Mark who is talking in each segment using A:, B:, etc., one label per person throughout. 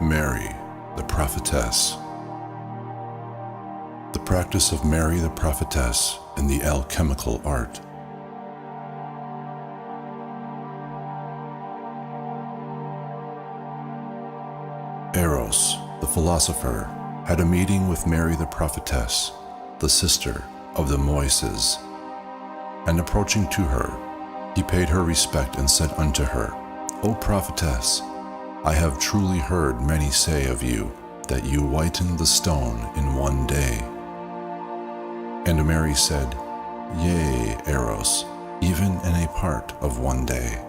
A: Mary the Prophetess. The practice of Mary the Prophetess in the Alchemical Art. Aros the Philosopher had a meeting with Mary the Prophetess, the sister of the Moyses. And approaching to her, he paid her respect and said unto her, O Prophetess, I have truly heard many say of you that you whiten the stone in one day. And Mary said, Yea, Aros, even in a part of one day.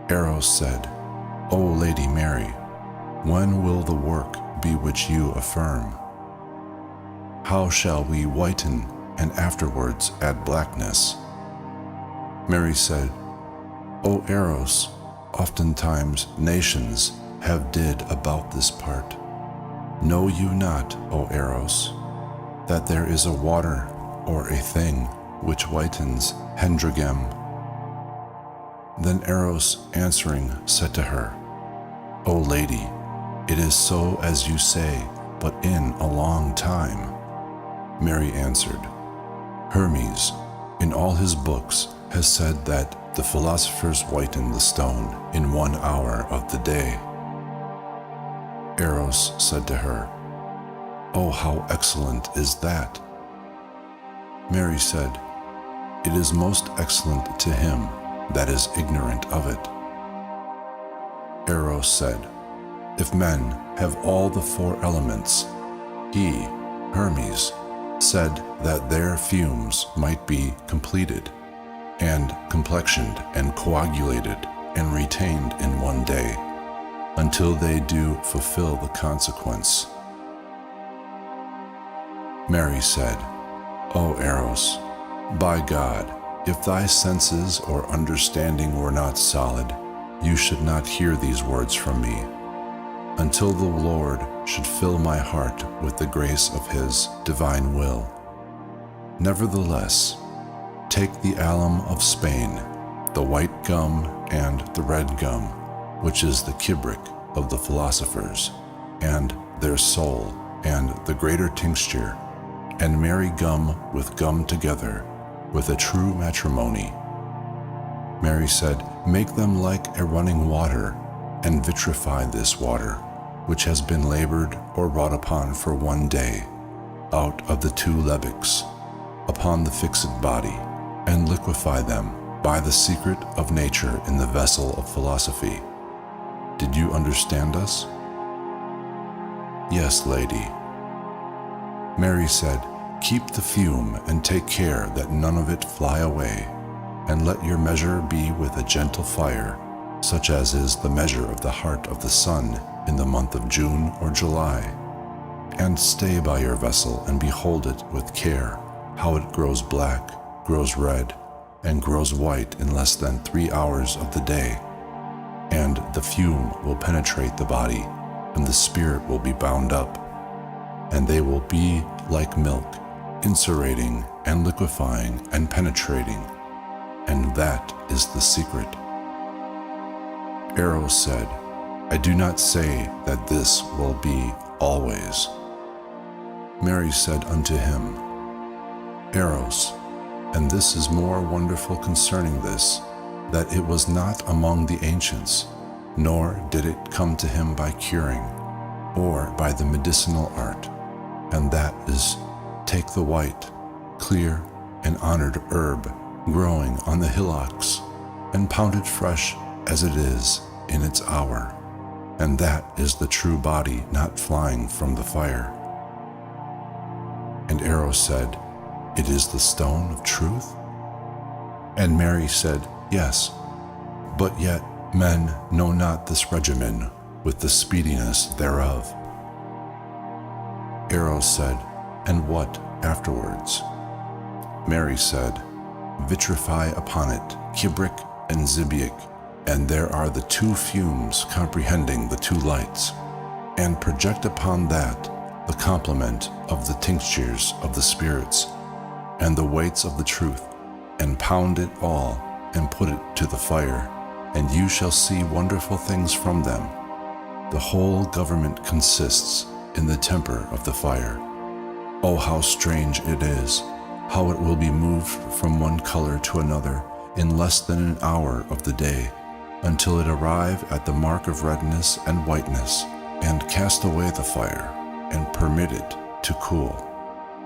A: Aros said, O Lady Mary, when will the work be which you affirm? How shall we whiten and afterwards add blackness? Mary said, O Aros, oftentimes nations have did about this part. Know you not, O Aros, that there is a water or a thing which whitens hendragem? Then Aros answering said to her, O Lady, it is so as you say, but in a long time. Mary answered, Hermes, in all his books, has said that the philosophers whiten the stone in 1 hour of the day. Aros said to her, Oh, how excellent is that! Mary said, It is most excellent to him that is ignorant of it. Aros said, If men have all the 4 elements, he, Hermes, said that their fumes might be completed, and complexioned and coagulated and retained in 1 day, until they do fulfill the consequence. Mary said, O Aros, by God, if thy senses or understanding were not solid, you should not hear these words from me, until the Lord should fill my heart with the grace of his divine will. Nevertheless, take the alum of Spain, the white gum and the red gum, which is the kibric of the philosophers, and their soul, and the greater tincture, and marry gum with gum together, with a true matrimony. Mary said, Make them like a running water, and vitrify this water, which has been labored or wrought upon for 1 day, out of the 2 levics, upon the fixed body, and liquefy them by the secret of nature in the vessel of philosophy. Did you understand us? Yes, lady. Mary said, Keep the fume and take care that none of it fly away, and let your measure be with a gentle fire, such as is the measure of the heart of the sun in the month of June or July. And stay by your vessel and behold it with care, how it grows black, grows red, and grows white in less than 3 hours of the day. And the fume will penetrate the body, and the spirit will be bound up, and they will be like milk, inserating and liquefying and penetrating, and that is the secret. Aros said, I do not say that this will be always. Mary said unto him, Aros, and this is more wonderful concerning this, that it was not among the ancients, nor did it come to him by curing, or by the medicinal art, and that is, take the white, clear, and honored herb growing on the hillocks, and pound it fresh as it is in its hour, and that is the true body not flying from the fire. And Aros said, It is the stone of truth? And Mary said, Yes, but yet men know not this regimen with the speediness thereof. Aros said, And what afterwards? Mary said, Vitrify upon it kibric and zibic, and there are the 2 fumes comprehending the 2 lights, and project upon that the complement of the tinctures of the spirits, and the weights of the truth, and pound it all, and put it to the fire, and you shall see wonderful things from them. The whole government consists in the temper of the fire. Oh, how strange it is, how it will be moved from one color to another in less than an hour of the day, until it arrive at the mark of redness and whiteness, and cast away the fire, and permit it to cool,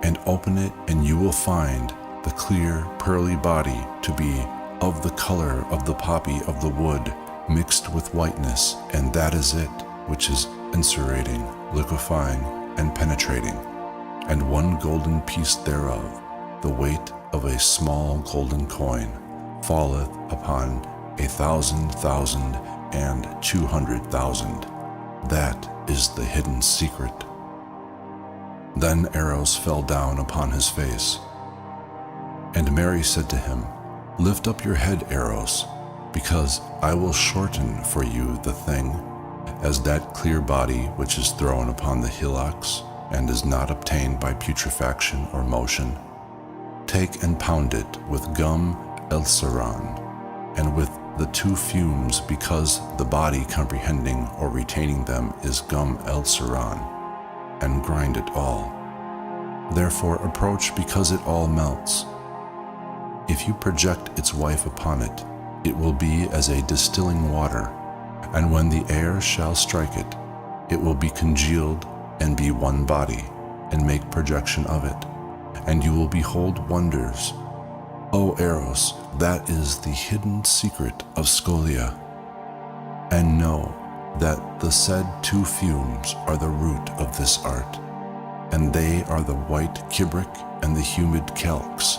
A: and open it, and you will find the clear, pearly body to be of the color of the poppy of the wood, mixed with whiteness, and that is it, which is insurating, liquefying, and penetrating. And one golden piece thereof, the weight of a small golden coin, falleth upon 1,000,000 and 200,000. That is the hidden secret. Then Aros fell down upon his face. And Mary said to him, Lift up your head, Aros, because I will shorten for you the thing, as that clear body which is thrown upon the hillocks, and is not obtained by putrefaction or motion. Take and pound it with gum elceron, and with the two fumes, because the body comprehending or retaining them is gum elceron, and grind it all. Therefore approach, because it all melts. If you project its wife upon it, it will be as a distilling water, and when the air shall strike it, it will be congealed and be one body, and make projection of it, and you will behold wonders. O Aros, that is the hidden secret of Scholia. And know that the said two fumes are the root of this art, and they are the white kibric and the humid calx,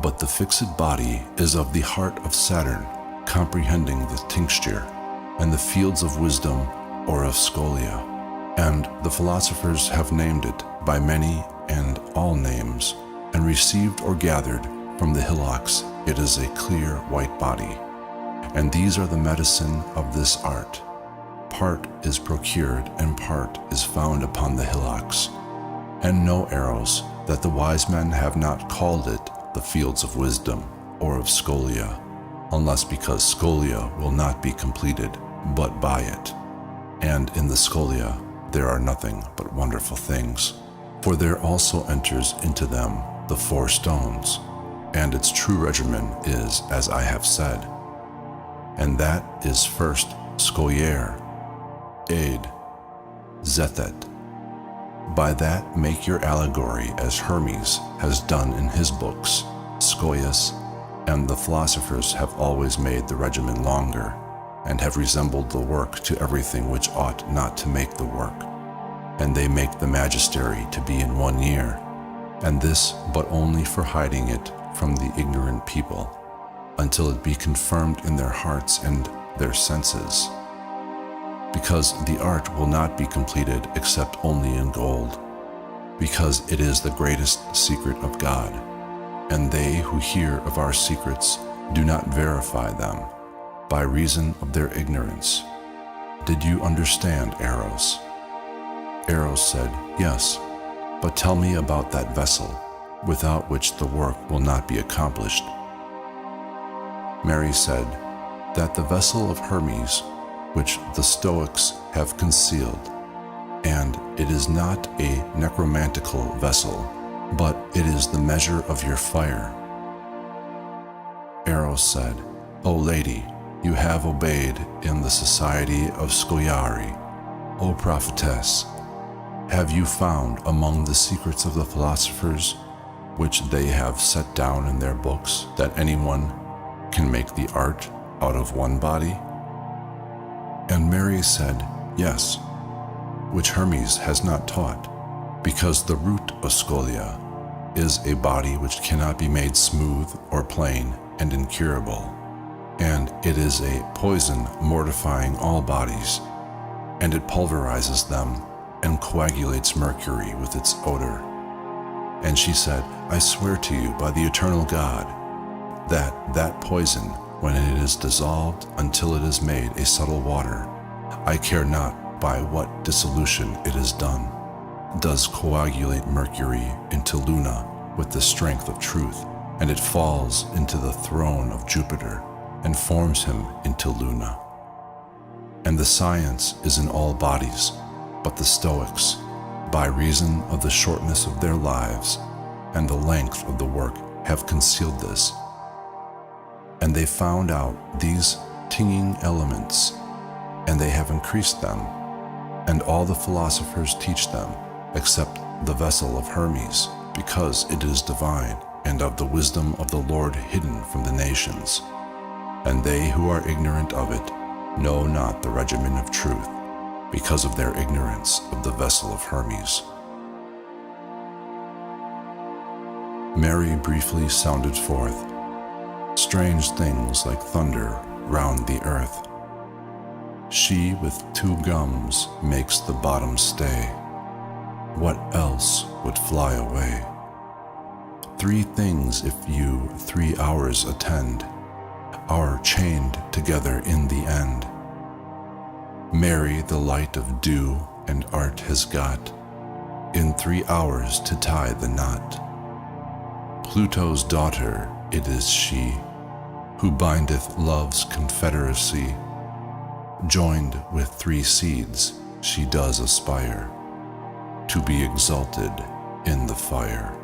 A: but the fixed body is of the heart of Saturn, comprehending the tincture, and the fields of wisdom, or of Scholia. And the philosophers have named it by many and all names, and received or gathered from the hillocks it is a clear white body. And these are the medicine of this art. Part is procured and part is found upon the hillocks. And know, Aros, that the wise men have not called it the fields of wisdom or of Scholia, unless because Scholia will not be completed but by it. And in the Scholia there are nothing but wonderful things, for there also enters into them the 4 stones, and its true regimen is as I have said. And that is first Scholiaire, Aid, Zethet. By that make your allegory as Hermes has done in his books, Scoias, and the philosophers have always made the regimen longer, and have resembled the work to everything which ought not to make the work. And they make the magistery to be in 1 year, and this but only for hiding it from the ignorant people, until it be confirmed in their hearts and their senses. Because the art will not be completed except only in gold, because it is the greatest secret of God, and they who hear of our secrets do not verify them, by reason of their ignorance. Did you understand, Aros? Aros said, Yes, but tell me about that vessel, without which the work will not be accomplished. Mary said, That the vessel of Hermes, which the Stoics have concealed, and it is not a necromantical vessel, but it is the measure of your fire. Aros said, O lady, you have obeyed in the society of Scholiari. O prophetess, have you found among the secrets of the philosophers, which they have set down in their books, that anyone can make the art out of one body? And Mary said, Yes, which Hermes has not taught, because the root of Scholia is a body which cannot be made smooth or plain and incurable, and it is a poison mortifying all bodies, and it pulverizes them and coagulates mercury with its odor. And she said, I swear to you by the eternal God, that poison, when it is dissolved until it is made a subtle water, I care not by what dissolution it is done, does coagulate mercury into Luna with the strength of truth, and it falls into the throne of Jupiter, and forms him into Luna. and the science is in all bodies, but the Stoics, by reason of the shortness of their lives and the length of the work, have concealed this. And they found out these tinging elements, and they have increased them, and all the philosophers teach them, except the vessel of Hermes, because it is divine, and of the wisdom of the Lord hidden from the nations. And they who are ignorant of it know not the regimen of truth, because of their ignorance of the vessel of Hermes. Mary briefly sounded forth strange things like thunder round the earth. She with 2 gums makes the bottom stay. What else would fly away? 3 things if you 3 hours attend are chained together in the end. Mary the light of dew and art has got, in 3 hours to tie the knot. Pluto's daughter it is she, who bindeth love's confederacy. Joined with 3 seeds she does aspire, to be exalted in the fire.